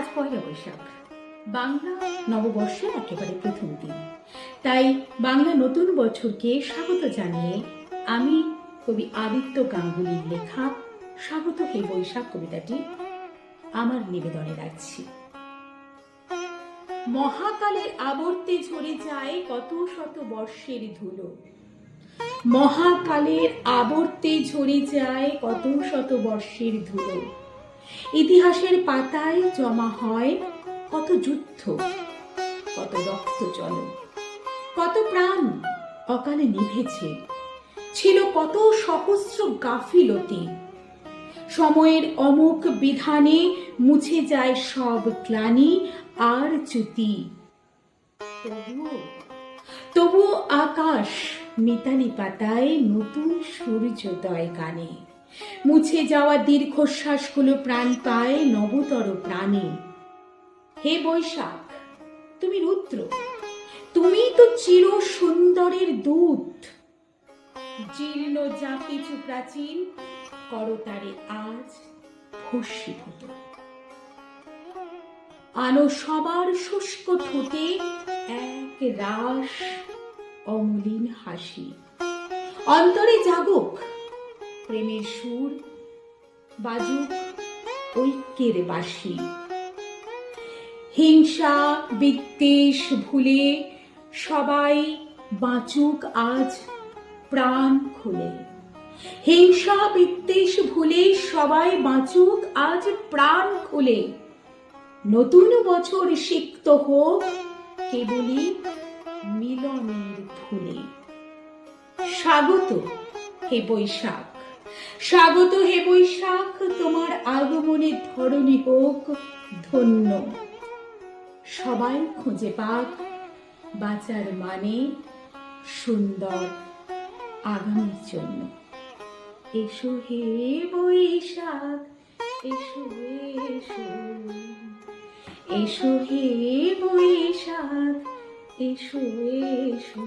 আজ পয়লা বৈশাখ, বাংলা নববর্ষের একেবারে প্রথম দিন। তাই বাংলা নতুন বছরকে স্বাগত জানিয়ে আমি কবি আদিত্য গাঙ্গুলির লেখা স্বাগত হে বৈশাখ কবিতাটি আমার নিবেদনে রাখছি। মহাকালের আবর্তে ঝরে যায় কত শত বর্ষের ধুলো, মহাকালের আবর্তে ঝরে যায় কত শত বর্ষের ধুলো। ইতিহাসের পাতায় জমা হয় কত যুদ্ধ, কত রক্ত জল, কত প্রাণ অকালে নিভেছে, ছিল কত সহস্র গাফিলতি। সময়ের অমুক বিধানে মুছে যায় সব গ্লানি আর চ্যুতি। তবুও আকাশ মিতালি পাতায় নতুন সূর্যোদয় গানে, মুছে যাওয়া দীর্ঘশ্বাসগুলো প্রাণ পায় নবতর প্রাণে। হে বৈশাখ, তুমি রুদ্র, তুমি তো চির সুন্দরের দূত। জীর্ণ যা কিছু প্রাচীন করতারে আজ ভস্মীভূত। আনো সবার শুষ্ক ঠোঁটে এক রাস অমলিন হাসি। অন্তরে জাগুক প্রেমের সুর, বাজুক ঐক্যের বাঁশি। হিংসা বিদ্বেষ ভুলে সবাই বাঁচুক আজ প্রাণ খুলে। হিংসা বিদ্বেষ ভুলে সবাই বাঁচুক আজ প্রাণ খুলে। নতুন বছর সিক্ত হোক কেবলই মিলনের ফুলে। স্বাগত হে বৈশাখ, স্বাগত হে বৈশাখ, তোমার আগমনে ধরণী হোক ধন্য। সবাই খুঁজে পাক বাঁচার মানে সুন্দর আগামীর জন্য। এসো হে বৈশাখ, এসো এসো, এসো হে বৈশাখ, এসো এসো।